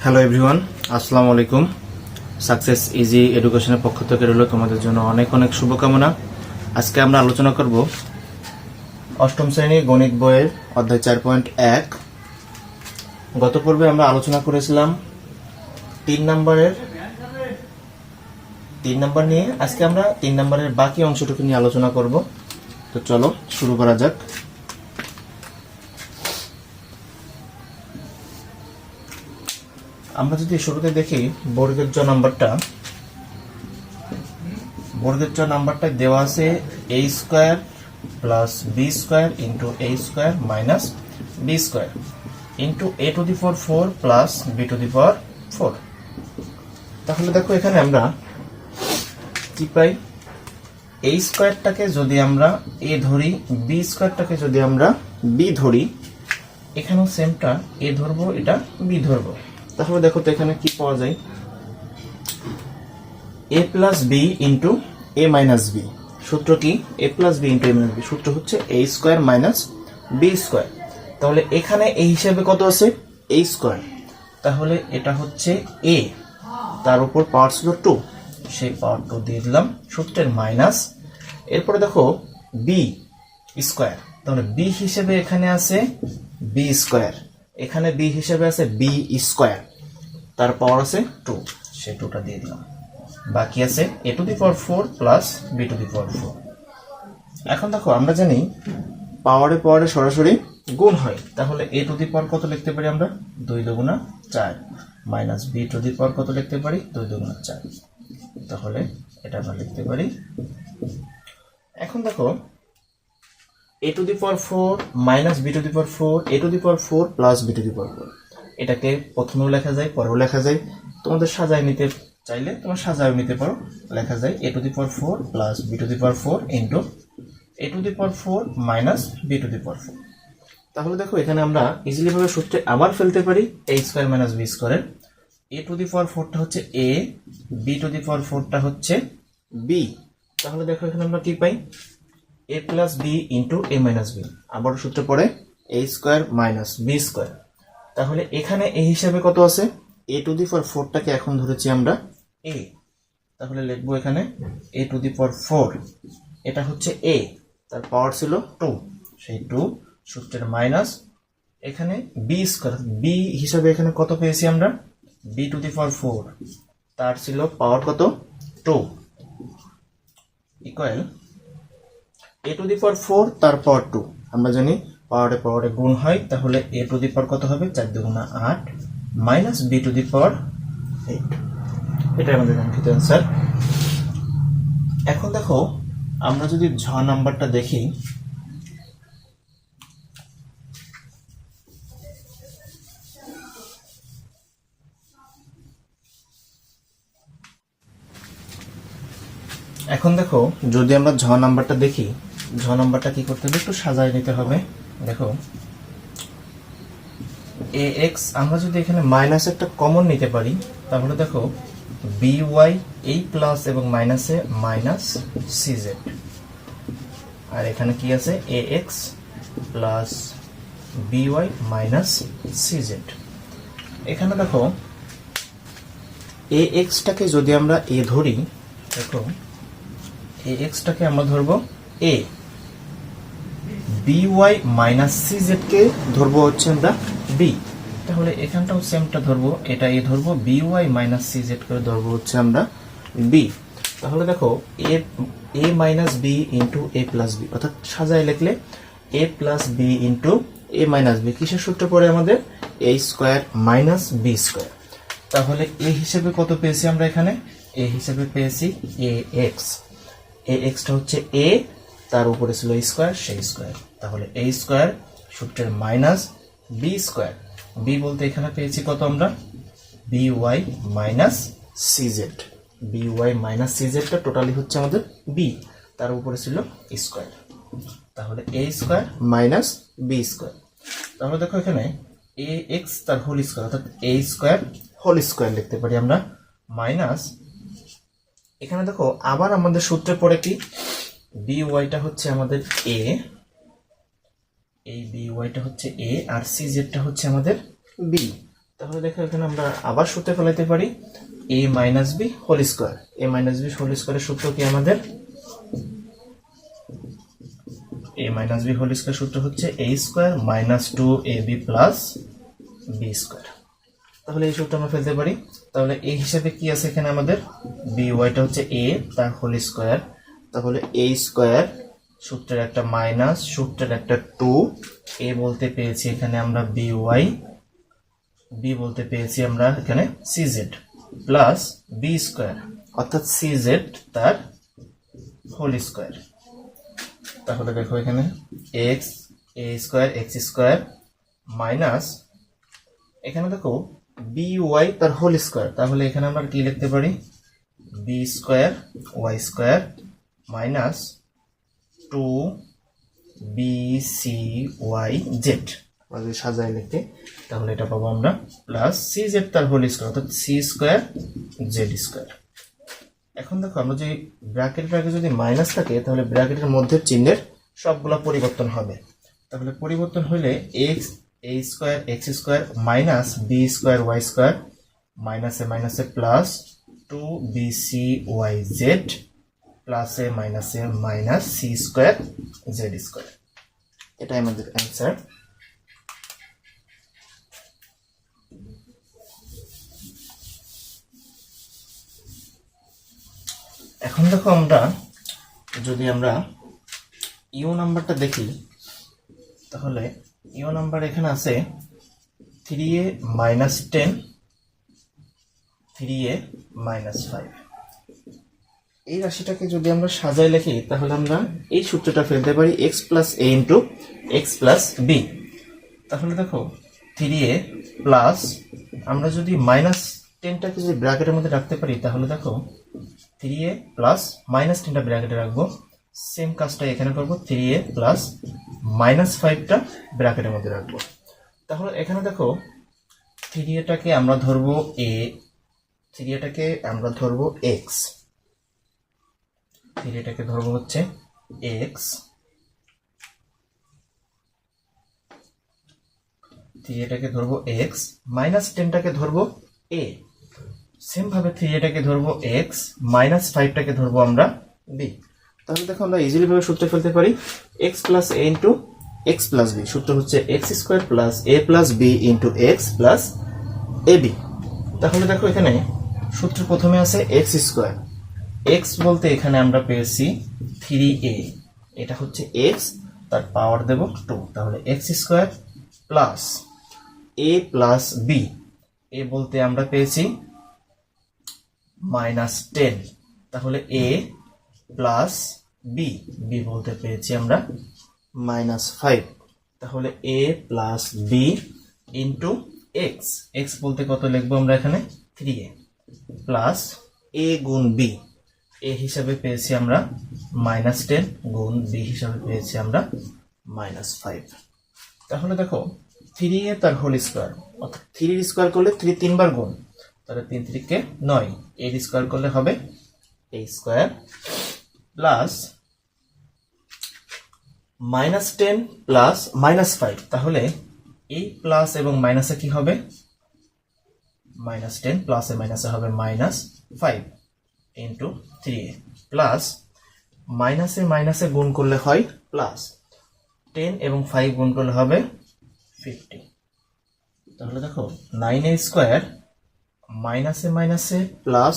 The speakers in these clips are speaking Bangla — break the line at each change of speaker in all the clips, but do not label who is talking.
হ্যালো এভরিওয়ান, আসসালামু আলাইকুম। সাকসেস ইজি এডুকেশনের পক্ষ থেকে রইল তোমাদের জন্য অনেক অনেক শুভকামনা। আজকে আমরা আলোচনা করব অষ্টম শ্রেণী গণিত বইয়ের অধ্যায় 4.1। গত পর্বে আমরা আলোচনা করেছিলাম 3 নাম্বার নিয়ে। আজকে আমরা 3 নাম্বারের বাকি অংশটুকু নিয়ে আলোচনা করব। তো চলো শুরু করা যাক। আমরা যদি শুরুতে দেখি বর্গের জ নাম্বারটা দেওয়া আছে a square plus b square into a square minus b square into a to the power 4 plus b to the power 4। তাহলে দেখো এখানে আমরা কি পাই, a স্কয়ারটাকে যদি আমরা a ধরি, b স্কয়ারটাকে যদি আমরা b ধরি, এখানেও সেমটা a ধরবো, এটা b ধরবো। তাহলে দেখো তো এখানে কি পাওয়া যায়, a plus B into A minus B. সূত্র কি? a plus B into A minus B. সূত্র হচ্ছে a square minus B square. তাহলে এখানে এই হিসাবে কত আছে? a square. তাহলে এটা হচ্ছে a, তার উপর পাওয়ার ছিল 2, সেই পাওয়ার 2 দিয়ে দিলাম সূত্রের মাইনাস। এরপরে দেখো b স্কোয়ার, তাহলে b হিসেবে এখানে আছে b স্কোয়ার, এখানে b হিসেবে আছে b স্কোয়ার, তার পাওয়ার আছে 2, সেই 2টা দিয়ে দিলাম। বাকি আছে a to the power 4 plus b to the power 4। এখন দেখো আমরা জানি পাওয়ারে সরাসরি গুণ হয়, তাহলে a টু দি পাওয়ার কত লিখতে পারি আমরা? 2 দুগুণা 4 মাইনাস b টু দি পাওয়ার কত লিখতে পারি? 2 দুগুণা 4। তাহলে এটা আমরা লিখতে পারি। এখন দেখো a to the power 4 minus b to the power 4, a to the power 4 plus b to the power 4। এটাকে প্রথমেও লেখা যায়, পরেও লেখা যায়। তোমাদের সাজায় নিতে চাইলে তোমরা সাজায় নিতে পারো। লেখা যায় a to the power 4 plus b to the power 4 into a to the power 4 minus b to the power 4। তাহলে দেখো এখানে আমরা ইজিলি ভাবে সূত্রে আবার ফেলতে পারি a স্কয়ার মাইনাস b স্কয়ারের। a টু দি পাওয়ার 4টা হচ্ছে a, b to the power 4টা হচ্ছে b। তাহলে দেখো এখানে আমরা কি পাই? a plus b into a minus b। আবার সূত্রে পড়ে a square minus b square. তাহলে এখানে a হিসাবে কত আছে? a টু দি পাওয়ার 4টাকে এখন ধরেছি আমরা a, তাহলে লিখবো এখানে a টু দি পাওয়ার 4, এটা হচ্ছে a, তার পাওয়ার ছিল 2, সেই 2 সূত্রের মাইনাস। এখানে b স্কয়ার, b হিসাবে এখানে কত পেয়েছি আমরা? b টু দি পাওয়ার 4, তার ছিল পাওয়ার কত? 2, equal a to the power 4 তার পাওয়ার 2। আমরা জানি পাওয়ারে গুণ হয়, তাহলে a টু দি পাওয়ার কত হবে? 4 দুগুণা 8 মাইনাস b টু দি পাওয়ার 8। এটা আমাদের কাঙ্ক্ষিত অ্যান্সার। এখন দেখো আমরা যদি ঝ নাম্বারটা দেখি, এখন দেখো যদি আমরা ঝ নাম্বারটা দেখি, ঝ নাম্বারটা কি করতে হবে? একটু সাজায় নিতে হবে। দেখো ax, আমরা যদি এখানে মাইনাস একটা কমন নিতে পারি, তাহলে দেখো by এই প্লাস এবং মাইনাসে মাইনাস cz, আর এখানে কি আছে? ax plus by minus cz। এখানে দেখো ax টাকে যদি আমরা a ধরি, দেখো ax টাকে আমরা ধরবো a, by মাইনাস cz কে ধরবো হচ্ছে আমরা b। তাহলে এখানটাও সেমটা ধরবো, এটা a ধরবো, by মাইনাস cz করে ধরবো হচ্ছে আমরা b। তাহলে দেখো a minus b into a plus b, অর্থাৎ সাজায় লিখলে a plus b into a minus b। কিসের সূত্র পড়ে আমাদের? a square minus b square. তাহলে a হিসেবে কত পেয়েছি আমরা? এখানে a হিসেবে পেয়েছি ax টা হচ্ছে a, তার উপরে ছিল স্কোয়ার, সেই স্কোয়ার। তাহলে a স্কোয়ার সূত্রের মাইনাস b স্কোয়ার, b বলতে এখানে পেয়েছি কত আমরা? by minus cz, by minus cz টা টোটালি হচ্ছে আমাদের b, তার উপরে ছিল স্কোয়ার। তাহলে a square minus b square. তাহলে দেখো এখানে ax তার হোল স্কোয়ার, অর্থাৎ a স্কোয়ার হোল স্কোয়ার লিখতে পারি আমরা, মাইনাস এখানে দেখো আবার আমাদের সূত্রে পড়ে কি? by টা হচ্ছে আমাদের a, এই by টা হচ্ছে a, আর cz টা হচ্ছে আমাদের b। তাহলে দেখো এখানে আমরা আবার সূত্রে ফেলাইতে পারি a minus B whole square. a minus B whole স্কোয়ারের সূত্র কি আমাদের? a minus B whole square সূত্র হচ্ছে a square minus 2ab plus B square. তাহলে এই সূত্র আমরা ফেলতে পারি। তাহলে এই হিসাবে কি আছে এখানে আমাদের? বি ওয়াইটা হচ্ছে a তার হোল স্কোয়ার, তাহলে a স্কোয়ার সূত্রের একটা মাইনাস সূত্রের একটা 2, a বলতে পেয়েছি এখানে আমরা বি ওয়াই, বি বলতে পেয়েছি আমরা এখানে সিজেড প্লাস বি স্কোয়ার অর্থাৎ সিজেড তার হোল স্কোয়ার। তাহলে দেখো এখানে এক্স এ স্কোয়ার এক্স স্কোয়ার মাইনাস এখানে দেখো বি ওয়াই তার হোল স্কোয়ার। তাহলে এখানে আমরা কি লিখতে পারি? B square Y square minus 2bcy যদি সাজায় লিখতে তাহলে এটা পাবো আমরা প্লাস সি জেড তার হোল স্কোয়ার অর্থাৎ সি স্কোয়ার জেড স্কোয়ার। এখন দেখো আমরা যদি ব্র্যাকেটের আগে যদি মাইনাস থাকে তাহলে ব্র্যাকেটের মধ্যে চিহ্নের সবগুলা পরিবর্তন হবে। তাহলে পরিবর্তন হলে এক্স এ square x square minus B square Y square মাইনাসে মাইনাসে প্লাস 2bcy প্লাসে মাইনাসে minus c square Z square. এটাই আমাদের অ্যান্সার। এখন দেখো আমরা যদি আমরা ইউ নাম্বারটা দেখি তাহলে ইউ নাম্বার এখানে আছে 3a মাইনাস 10 3a মাইনাস 5। এই রাশিটাকে যদি আমরা সাজায় লিখি তাহলে আমরা এই সূত্রটা ফেলতে পারি এক্স প্লাস এ ইন্টু এক্স প্লাস বি। তাহলে দেখো 3a প্লাস আমরা যদি মাইনাস 10টাকে যদি ব্র্যাকেটের মধ্যে রাখতে পারি তাহলে দেখো 3a প্লাস মাইনাস 10টা ব্র্যাকেটে রাখবো, সেম কাজটা এখানে করবো 3a প্লাস মাইনাস 5টা ব্র্যাকেটের মধ্যে রাখবো। তাহলে এখানে দেখো 3aটাকে আমরা ধরবো a, 3aটাকে আমরা ধরবো x, 3aটাকে ধরবো হচ্ছে x, 3aটাকে ধরবো x, মাইনাস 10টাকে ধরবো a, সেম ভাবে 3aটাকে ধরবো x, মাইনাস 5টাকে ধরবো আমরা b। তাহলে দেখো আমরা ইজিলি ভাবে সূত্র ফেলতে পারি x plus a into x plus b। সূত্র হচ্ছে x square plus a plus b into x plus ab। তাহলে দেখো এখানে সূত্র প্রথমে আছে x স্কোয়ার, x বলতে এখানে আমরা পেয়েছি 3a, এটা হচ্ছে x তার পাওয়ার দেব 2, তাহলে x square plus a plus b, a বলতে আমরা পেয়েছি মাইনাস 10, তাহলে a প্লাস b, b বলতে পেয়েছি আমরা মাইনাস 5, তাহলে a plus b into x, x বলতে কত লিখবো আমরা এখানে 3a প্লাস a গুণ b, a হিসাবে পেয়েছি আমরা মাইনাস 10 গুণ b হিসাবে পেয়েছি আমরা মাইনাস 5। তাহলে দেখো 3a তার হোল স্কোয়ার অর্থাৎ 3 স্কোয়ার করলে 3 তিনবার গুণ, তাহলে 3 3 9, এর স্কোয়ার করলে হবে a square plus minus 10 plus minus 5, তাহলে এই প্লাস এবং মাইনাসে কি হবে মাইনাস 10 প্লাসে মাইনাসে হবে মাইনাস 5 ইন্টু 3a প্লাস মাইনাসে মাইনাসে গুণ করলে হয় প্লাস 10 এবং 5 গুণ করলে হবে 50। তাহলে দেখো 9a স্কোয়ার মাইনাসে মাইনাসে প্লাস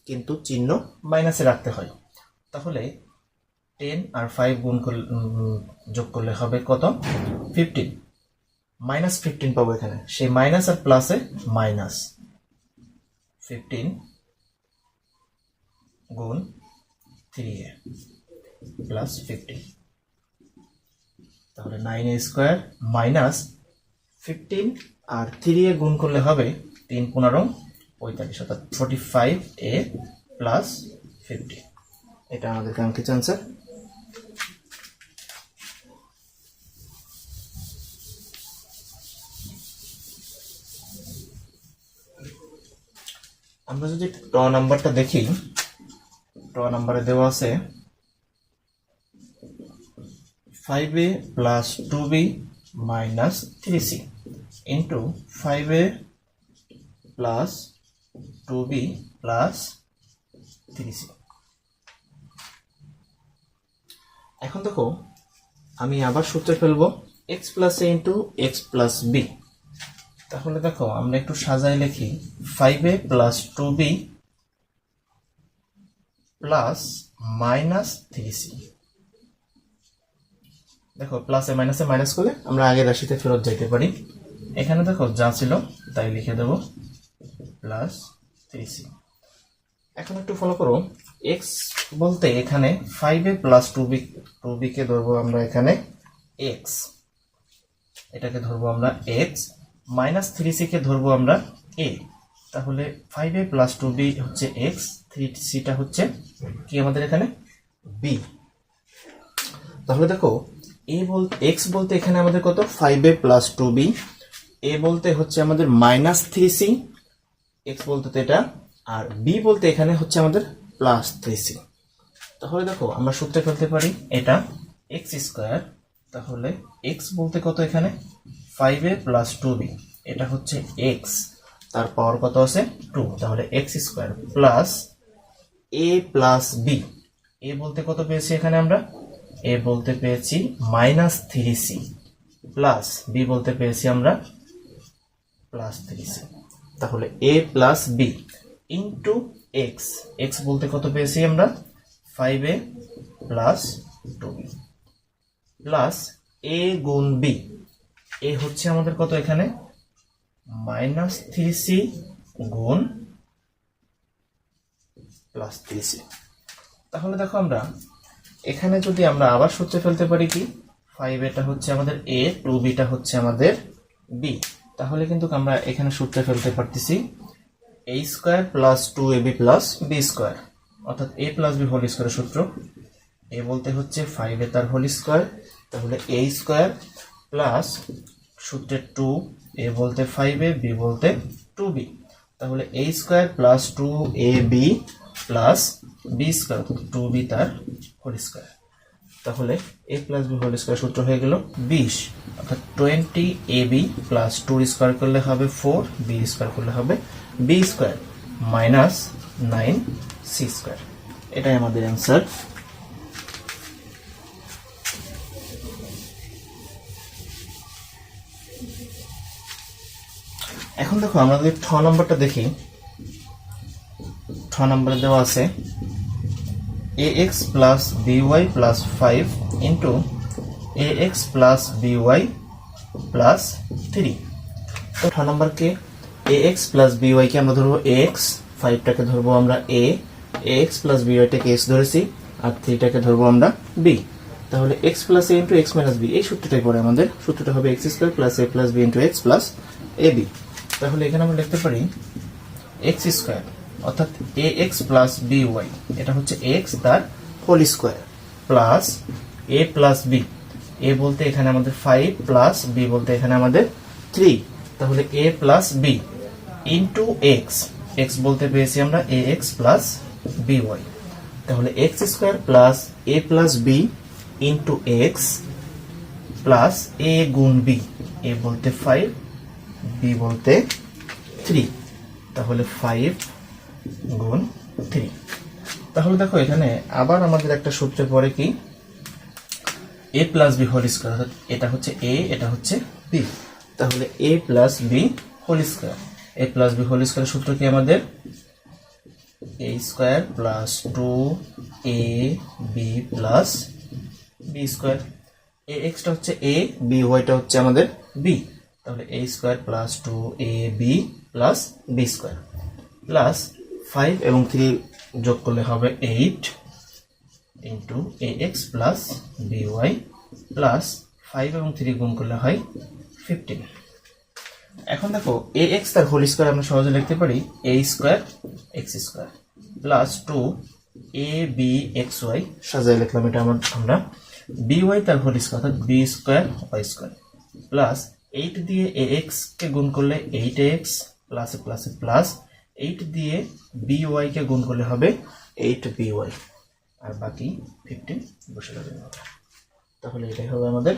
কিন্তু চিহ্ন মাইনাসে রাখতে হয়, তাহলে 10 আর 5 গুণ করলে যোগ করলে হবে কত 15, মাইনাস 15 পাবো এখানে, সেই মাইনাস আর প্লাসে মাইনাস 15 গুণ 3a প্লাস 15, তাহলে 9a স্কোয়ার মাইনাস 15 আর 3a গুণ করলে হবে 3 15 45 অর্থাৎ 45a প্লাস 50। এটা আমাদের কাঙ্ক্ষিত আনসার। আমরা যদি ট নাম্বারটা দেখি, ট নাম্বারে দেওয়া আছে 5a plus 2b minus 3c into 5a plus 2b plus 3c। এখন দেখো আমি আবার সূত্রে ফেলবো x plus a into X plus B. তাহলে দেখো আমরা একটু সাজাই লিখি 5a plus 2b plus minus 3c। দেখো প্লাসে মাইনাসে মাইনাস করলে আমরা আগের রাশিতে ফেরত যাইতে পারি। এখানে দেখো যা ছিল তাই লিখে দেব প্লাস 3c। এখন একটু ফলো করো, x বলতে এখানে 5a প্লাস 2b কে ধরবো আমরা এখানে x, এটাকে ধরবো আমরা x, মাইনাস 3c কে ধরবো আমরা a। তাহলে 5a প্লাস 2b হচ্ছে x, 3c টা হচ্ছে কি আমাদের এখানে b। তাহলে দেখো x বলতে এখানে আমাদের কত 5a প্লাস 2b, a বলতে হচ্ছে আমাদের মাইনাস 3c, x বলতে তো এটা, আর b বলতে এখানে হচ্ছে আমাদের প্লাস 3c। তাহলে দেখো আমরা সূত্রে ফেলতে পারি এটা x স্কয়ার। তাহলে x বলতে কত এখানে 5a প্লাস 2b, এটা হচ্ছে x, তার পাওয়ার কত আছে 2, তাহলে x square plus a plus b। a বলতে কত পেয়েছি এখানে আমরা, a বলতে পেয়েছি মাইনাস 3c, প্লাস b বলতে পেয়েছি আমরা প্লাস 3c। তাহলে a plus b into x, x বলতে কত পেয়েছি আমরা 5a plus 2b plus a গুণ b, a হচ্ছে আমাদের কত এখানে মাইনাস 3c গুণ প্লাস 3c। তাহলে দেখো আমরা এখানে যদি আমরা আবার সূত্রে ফেলতে পারি কি 5a হচ্ছে আমাদের a, 2b টা হচ্ছে আমাদের b। তাহলে কিন্তু আমরা এখানে সূত্রে ফেলতে পারতেছি a square plus 2ab plus b square, অর্থাৎ a প্লাস b হোল স্কয়ারের সূত্র। a বলতে হচ্ছে 5a তার হোল স্কয়ার, তাহলে a স্কয়ার প্লাস সূত্রে 2, a বলতে 5a, b বলতে 2b, তাহলে a square plus 2ab plus b square, 2b তার হোল স্কয়ার। তাহলে a plus b whole square সূত্র হয়ে গেল 20, অর্থাৎ 20ab প্লাস 2 স্কয়ার করলে হবে 4, b স্কয়ার করলে হবে b square minus 9c square. এটাই আমাদের অ্যান্সার। এখন দেখো আমরা যদি 6 নম্বরটা দেখি, 6 নম্বরে দেওয়া আছে ax plus by plus 5 into ax plus by plus 3। তো 6 নম্বরকে ax প্লাস by কে আমরা ধরবো x, 5 টাকে ধরবো আমরা a, ax প্লাস by টাকে x ধরেছি, আর 3 টাকে ধরবো আমরা b। তাহলে x plus a into x minus b, এই সূত্রটাই পড়ে আমাদের। সূত্রটা হবে x square plus a plus b into x plus ab। তাহলে এখানে আমরা লিখতে পারি x স্কয়ার, অর্থাৎ ax প্লাস by, এটা হচ্ছে x তার whole square, plus a plus b, a বলতে এখানে আমাদের 5 প্লাস b বলতে এখানে আমাদের 3, তাহলে a plus b into x, x বলতে পেয়েছি আমরা ax প্লাস by। তাহলে x square plus a plus b into x plus a গুণ b, a বলতে 5, b বলতে 3, তাহলে 5 গুণ 3। তাহলে দেখো এখানে আবার আমাদের একটা সূত্রে পড়ে কি a plus b whole square, অর্থাৎ এটা হচ্ছে a, এটা হচ্ছে b। তাহলে a plus b whole square, a plus b whole স্কয়ারের সূত্র কি আমাদের a square plus 2ab plus b square. ax টা হচ্ছে a, by টা হচ্ছে আমাদের b, তাহলে a square plus 2ab plus b square plus 5 এবং 3 যোগ করলে হবে 8 into ax plus by plus 5 এবং 3 গুণ করলে হয় 15। এখন দেখো ax তার হোল স্কয়ার আমরা সহজে লিখতে পারি a square x square plus 2abxy, সাজায় লিখলাম এটা আমরা by তার হোল স্কয়ার, অর্থাৎ b square y square plus 8 দিয়ে ax কে গুণ করলে 8ax প্লাস প্লাস প্লাস 8 দিয়ে by কে গুণ করলে হবে 8by, আর বাকি 15 বসে যাবে। তাহলে এটাই হবে আমাদের